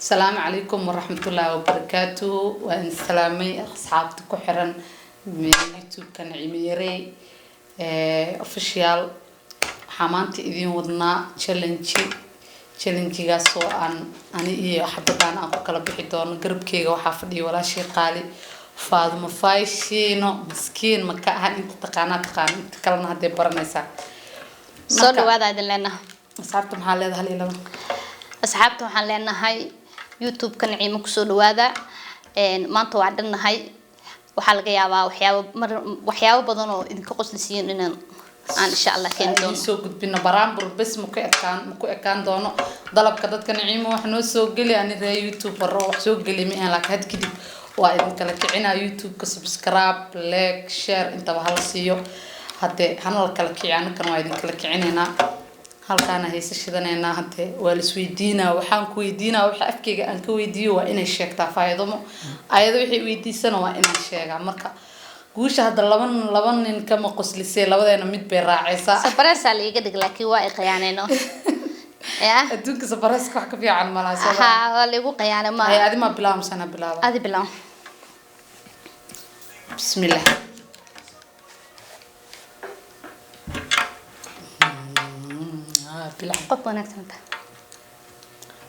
السلام عليكم ورحمة الله وبركاته وأن سلامي أصحابتي كحرن من يوتيوب كان عميري official حمانتي إذين وضنا challenge جاسو أنا إيه حبتان أبو كلا بحدون قرب كيجا وحافظي ولا شيء قالي فاضل مفايشينو مسكين مكان أنت تقانات أنت كلنا هدي برنيسا صار وهذا لنا أصحابتم حالة هالي أصحابتم حالنا هاي يوتيوب كان عيمك سود وهذا ما أنتوا عندنا هاي وحلقة يا وحياة بدنو إذا كقص نسيين إن شاء الله كان دون سوق بينا برامبر بس مكان دونه ضلب كذا كان عيمه وحنا سوق لي أنا ذا يوتيوب بروح سوق لي مين لك هاد كده وإذا كلك عنا يوتيوب كسبسكرايب لايك شير أنت بهالسيو هاد هنالك لك يعني كانوا إذا كلك عنا halkaana haysa shidanayna hante waa la isweydiina waxaan ku weydiina waxa afkeyga aan ka weydiiyo waa inay sheegtaa faa'iido ayado wixii weydiisana waa inaan sheegaa marka guusha hada laba nin kama qoslisay labadeena mid bay raacaysa sabarasa liiga dhig laakiin waa qiyaanayno adduunka sabarasa wax ka fiican malaha ha waa liigu qiyaanay ma ay adi ma bilaamsana bilaaba adi bilaam bismillah قف ونكسنته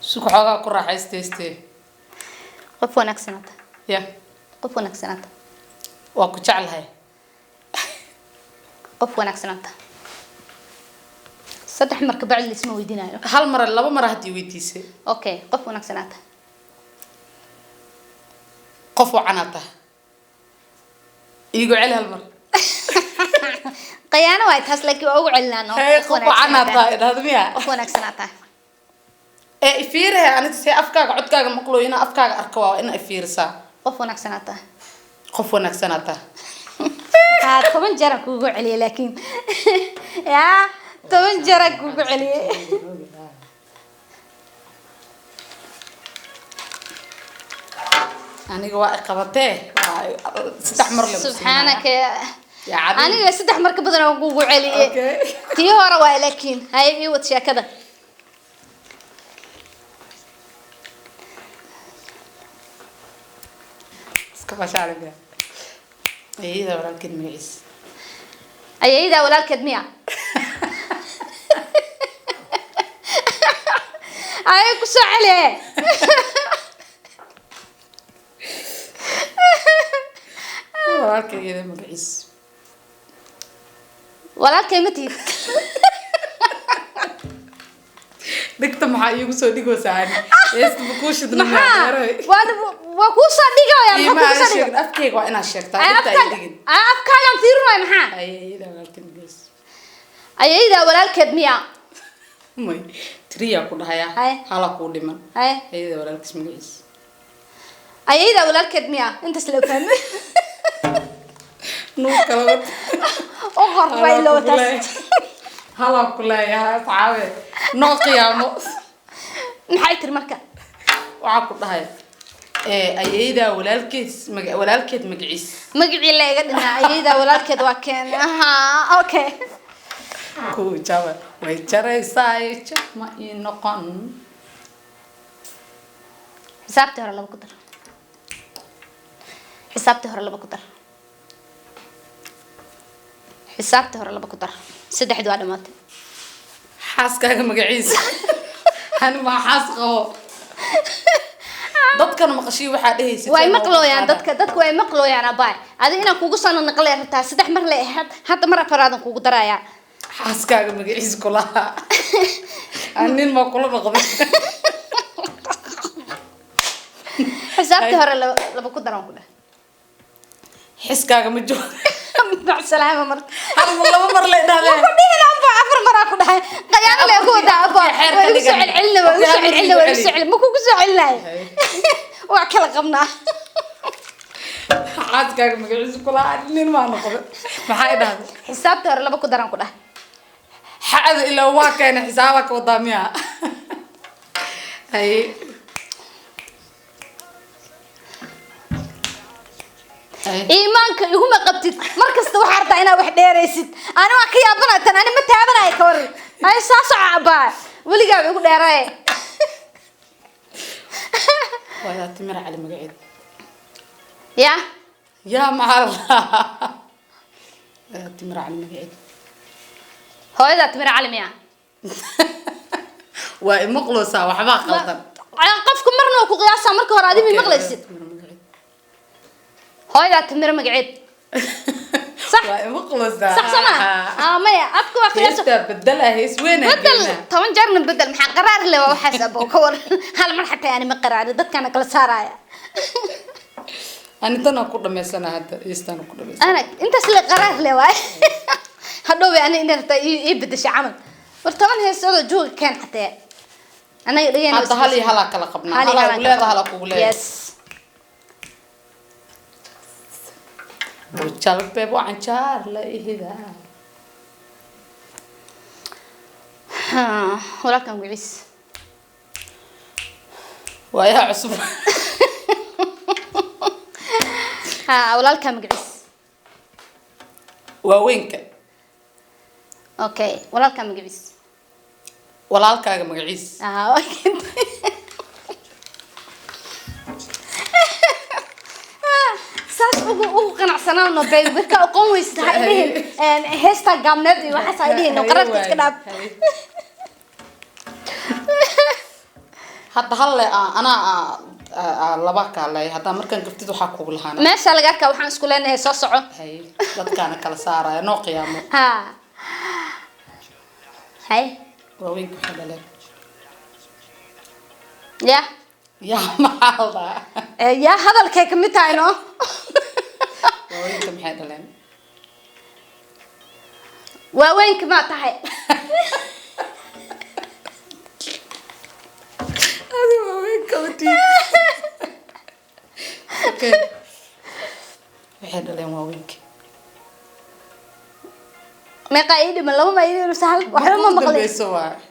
سوق حاجة كرة حيس تيستي قف ونكسنته يا قف ونكسنته وكتشعل هاي قف ونكسنته صدق مركب بعد اللي اسمه ويدينا هالمرة لابا مرة هدي ويديسي اوكي قف ونكسنته قف وعناته يقول عليها المرة قيانة وايد هسلك وأوعلنا قف وعناته هذا مياه قف ونكسنته إفيرها أنا تسي أفكار عدكار مقلوينا أفكار أركوا إن إفيرسا قف ونكسنته قف ونكسنته هذا كمان جرك وقع عليه لكن يا كمان جرك وقع عليه أنا جوا قبته ستحمر لي سبحانك يا أنا ستح مركب بدنا وقوع عليه تيه ورا لكن هاي يوت شيء كذا كيف شعرك أيه ده ولا الكدمة إيش أيه ده ولا الكدمة أيه كسر عليه ولا الكدمة مقيس ولا كلمتي دكتور محايو سو ديغو ساني اس بكوش دنا وانا وكوسا ديغو يا ما شيء افكيغ وانا شيغتا افكاغان فيرو maxaa ayida walaalkeen gees ayida walaalkeed miya may triya ku dhahaya hala ku dhiman ayida walaalkiis magaciis ayida walaalkeed miya inta isla fahmay no kala oo qorfay loo taas hala ku leeyahay saabe no qiyaamo maxay tir marka waxa ku dhahay ayida walaalkeed magaciis magacii la iga dhina ayida walaalkeed waa keen aha okay ku jawa way jaraysaa ma ii noqon xisaabta hore laba ku dar xisaabta hore laba ku dar xisaabta hore laba ku dar saddexdu waa dhamaatay xaaskaaga magaciis han ma xaas qabo dadkan maqashii waxa dhahaysay way maqlooyaan dadku way maqlooyaan abay adiga inaan kugu soo naqlay rabtaa saddex mar la ahad hadda mar afraadan kugu daraya xaaskaaga magaciis kulaha anin ma kula noqday xisaabta hore laba ku daran ku dhah xiskaaga ma joog مع السلامة مرت laba mar la dhaadeen كدي لا أبا أفر مرة كده قيام له هو ده أبا ويسعل علنا ويسعل ما كوكو سعلنا وأكل قمنا xaaskaaga magaciis kulaha nin ma noqday maxay dhahay xisaabta hore laba ku daran ku dhah xaad ila waa keen xisaabaka wadaamiya hay iimaanka iguma qabtid markasta waxa ardaa inaa wax dheeraysid ana waa ka yaabana tan ana ma taabanay ka war ay saaso caaba waligaa igu dheeray ويا تمر علي مقعد يا معل يا تمر علي مقعد هو إذا تمر علي ميا ومقلوسة وحبا قلطن قفكم مرنا وكو قياسا مركو هرادي من مقلسي هو إذا تمر مقعد صح مقلوسة صح سما مايا أبكو قياسا بدلها هيس وين بدل طبعا جارنا بدل محا قرار اللي هو حسب وكور هل من حتى يعني ما قرار دد كان كلا سارايا أنا تنا كل ما سنة هذا يستانو كل ما أنا أنت سل قرار اللي واي هدوبي أنا إن يبدأ شيء عمل ورطبعا هي السؤال جو كان حتى أنا يرينا هذا هالي هلا كلا قبنا هلا ولا هلا كولا يس وشالب بيبو عنشار لا إيه ذا ولا كان قعيس ويا عصب ولا كان قعيس ووينك أوكي ولا كان قعيس ولا الكاغ مقعيس أوكي ساس ugu qanacsanaano bay marka aqoon weystahay heesta gamnad iyo waxa saydeen qaradka iska dhaab hadda hal ana laba kaalay hadda markan gaftid waxa ku lahaana meesha laga arkaa waxaan isku leenahay soo soco hay dadkaana kala saaraya noo qiyaamo hay waaweenka xadale ya maxalda ya hadalkay kamid tahay no waaweenka maxay dhaleen waaweenka ma tahay هذه waaweenka wati okay maxay dhaleen waaweenka ما قايد من لو ما يدير سهل وحنا ما مقلي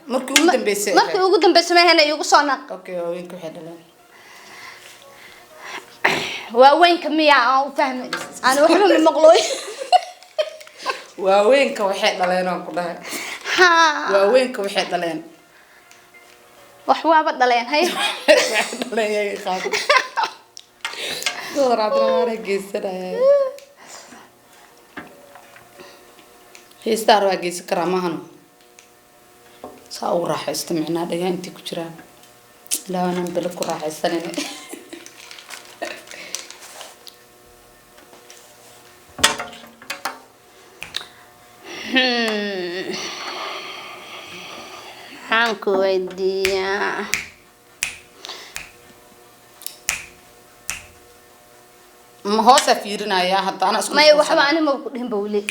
markii ugu dambeysay ma hena igu soo naq okay waaweenka waxay dhaleen waaweenka miya aan u fahmay aan waxba ma maqlooy waaweenka waxay dhaleen aan ku dhahay waaweenka waxay dhaleen wax waaba dhaleen hay dhaleen qaad dooraadna geesanaya heestar waa geesi karaa maahan saa u raaxaysto micnaa dhagaa intii ku jiraan ilaawana bele ku raaxaysanayna hanku weydiiyaa ma hoosa fiirinaya hadda ana isku may waxba ani ma ku dhihin bawle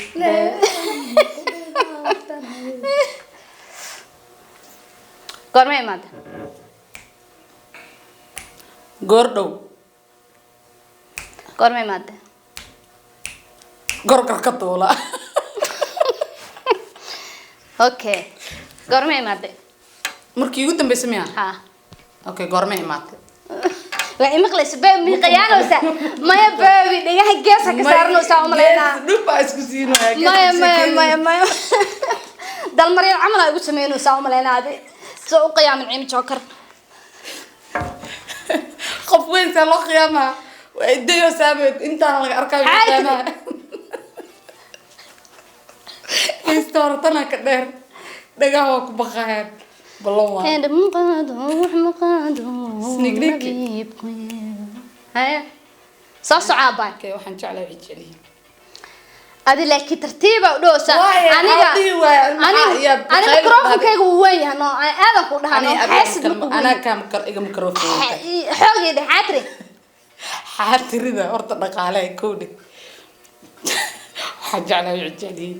gormay maad goordhow gormay maad gorgor ka duula okay gormay maad markii ugu dambeysay miya ha okay gormay maad la imaqlays baa mi qiyaanaysa maya baabi dhigaha geesa ka saarnaysa umaleena dhuba isku siinaya maya dal mariyay amal ay ugu sameynaysa umaleena adi soo u qiyaamin ciim joker qof weyn sa loo qiyaama way dayo saabay intaan laga arkayo qiyaama istortana ka dheer dhagaha ku baqayaan ballan and maqado wax maqado snignik hay soo socaabay kay waxaan jeclahay wixii adi laakiin tartiib ah dhoosa aniga microphone-kayga uu weyn yahay no aadan ku dhahano xaasid ana kam iga microphone xoogayda xaatirida horta dhaqaale ay koodhi waxaan jeclahay wixii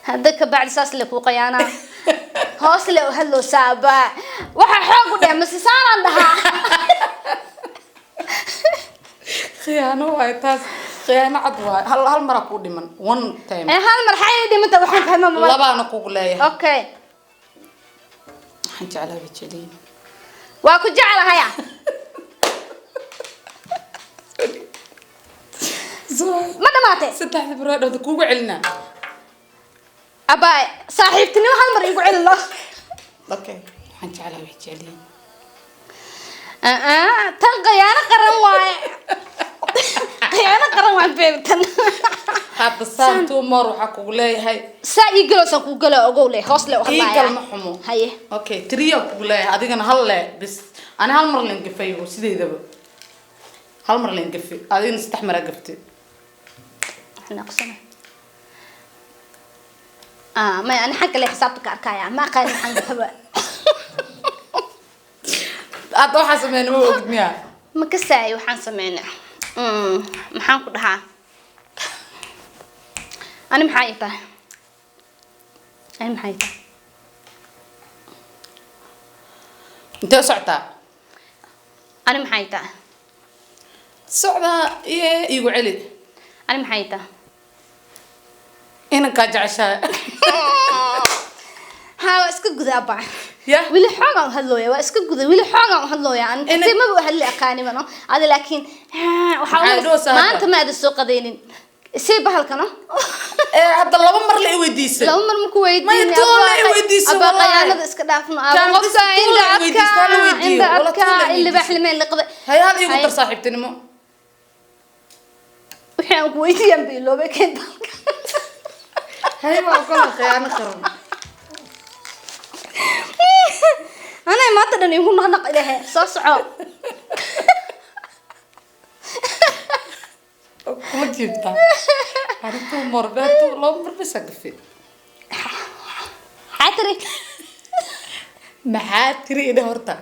hadda ka bacdi saas la ku qiyaana hoos le hadlo saaba waxa xoog u dhahay masisaan dhahaa khiyaano way taas khiyaano cad way hal mar ku dhiman one time hal mar xay dhimanta waxaan fahmaa labaana ku leeyahay okay waxaan jeclahay wixii waa ku jeclahay ما دمعتي ستة براد هذا كوجو علنا أبا صاحبتني وهالمرة يقول الله أوكي حنج على وجهي tan khiyaano qaran waaye khiyaano qaran waan beertan hadda saantu mar waxa kugu leeyahay saa ii galoosan ku galo ogow leh hoos leh waxa ii gal ma xumo haye okay tiriyo kugu leeyahay adigana hal leh bis ana hal mar leen gafaybo sideedaba hal mar leen gafay adigana saddex mar gaftay naqsana ما أنا حق اللي حسابتك أركايا ما قال حق حبا أتوقع حسمين مو أقدميها ما كساي وحن سمعنا محن كلها أنا محايطة أنت سعتها أنا محايطة سعتها يقول علي أنا محايطة إنا كاجعشة ها اسكت جذا أبا يا ويلي حاجة هاللويا واسكت جذا ويلي حاجة هاللويا أنا زي ما بقول هاللي أقاني منه هذا لكن وحاول ما أنت ما هذا السوق دينين سيب هالكنا هذا الله مر لي وديس لا مر مكويد ما يطول لي وديس أبا قيانا اسكت دافنا أبا قصة عند أبكا اللي بحلمين اللي قضي هاي هذا يقدر صاحبتني مو وحنا كويتي ينبي لو بكين هاي ما أقول خيانة خرم أنا ما تدري يكون نقنق إليه صعب ما جبتها عرفتوا مرباتوا لو مربس أقفل حاتري محاتري إذا هرتا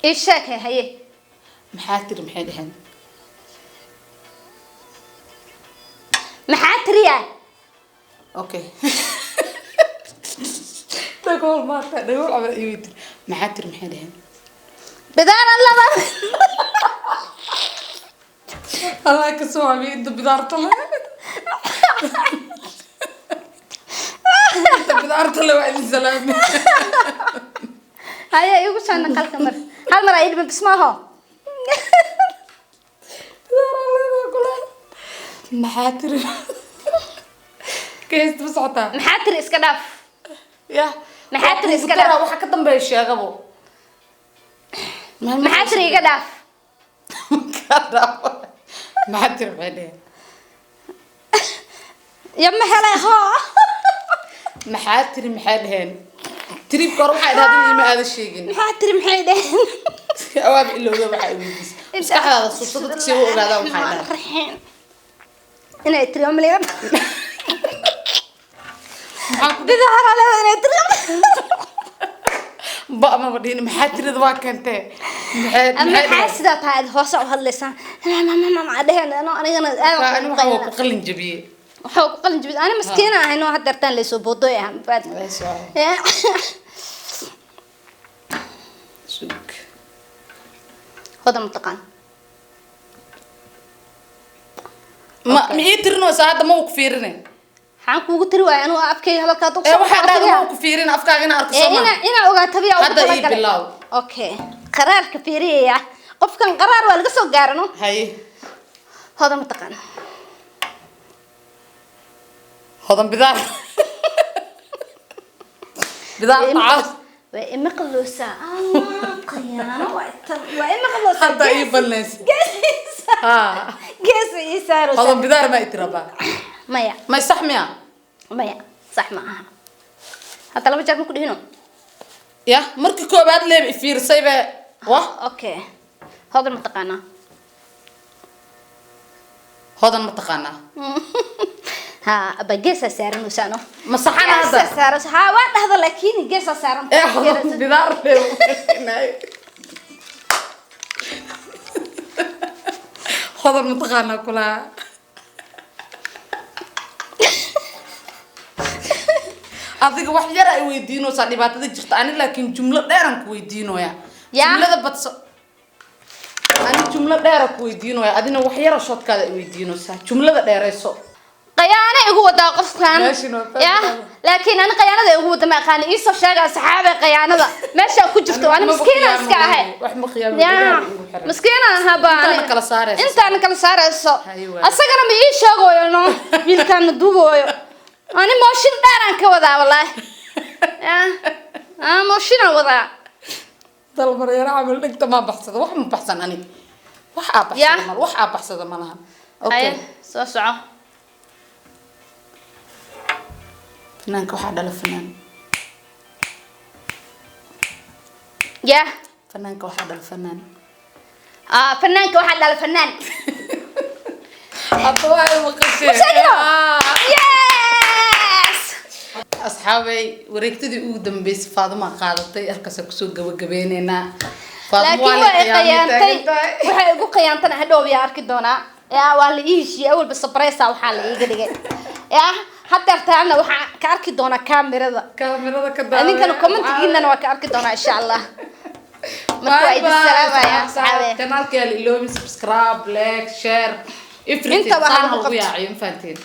إيش شاك هي محاتري محيدهن محاتريا أوكي تقول ما تقول عمل إيوتر محاتري محيدهن بدان الله الله كسوع بيد بدارت الله بدارت الله وعلي السلام هيا يقول شان نقل كمر هل مرة يدي بسمعها محاتر كيس بسعتها محاتر اسكداف يا محاتر اسكداف waxa ka dambeeyo qabo محاتر يقداف محاتر بعدين يا محلا ها محاتر محادهن تريب كور waxa idhaadeen ima aad sheegin محاتر محيدين awaab ilowda waxa weydiis maskaxdaada suuqada si uu ogaada waxa idhaadeen inay tiriyo maleeyay bida harale inay tiriyo ba ma badin maxaatirada waa kantee maxaa sida tahay hoos u hadlaysan ma dhaheen anigana aad ku qalin jabiyay waxa ku qalin jabiyay ana maskiina ahayno hadartan leeso boodo ah baad suuq هذا مطقان ما ميترنو ساعه ما وكفيرني حان كوغو تري واي انو افكي هلكا دوق waxa dhaga ma وكفيرن afkaaga arko sama ina ogaata biya hada ii bilaw okay qaraar ka fiiriya qofkan qaraar waa laga soo gaarano hay هذا مطقان هذا بدار طعام وإما قلوسا قيانا وإما قلوسا هذا يبلس ها قيس يسارو هذا بدار ما يتربى مايا ما يصحميها مايا صح معها هذا لما جاك مكو هنا يا مركي كوباد لي فير سيبه واه اوكي هذا المتقانا هذا المتقانا ها بقيس سارن وسانو مسحنا هذا سارس ها واحد هذا لكن قيس سارن بدار هذا المتقانا كلها adiga wax yar ay weydiino sa dhibaatada jirta ani laakiin jumlo dheeran ku weydiinoya jumlada badso ani jumlo dheer ku weydiinoya adina wax yar shotkaada ay weydiino sa jumlada dheerayso قيانة يقول ده قف كان يا لكن أنا قيانة يقول ده ما كان يسوى شجع صحابة قيانة ده ماشي أكون شفته أنا مسكينة أسكاها يا مسكينة هبا أنت كلا سارة أنت أنا كلا سارة أصلا أنا بيجي شغل يلا بيل كان دوبه أنا ماشين دارن كودا والله يا ماشين وضع dalmar yar camal dhigta ma baxsado wax ma baxsan aniga wax aa baxsado mal wax aa baxsado malaha okay soo soco fanaanka waxa dhala fanaan ya fanaanka waxa dhala fanaan fanaanka waxa dhala fanaan أطوال المقشة yes أصحابي وريكتدي أودم بس فاطمة قالتي أركز كسوق جبيننا لكن وقيانتي وحي وقيانتنا هدو بيارك دونا يا والله إيشي أول بالسبريسة وحال يقدر يا حتى ارتعنا وح كارك دونا كاميرا كذا أنا كانوا كومنت جينا وكارك دونا إن شاء الله باي باي السلام يا أصحابي كنالك اللي هو سبسكرايب لايك شير انت بقى يا عيون فانتين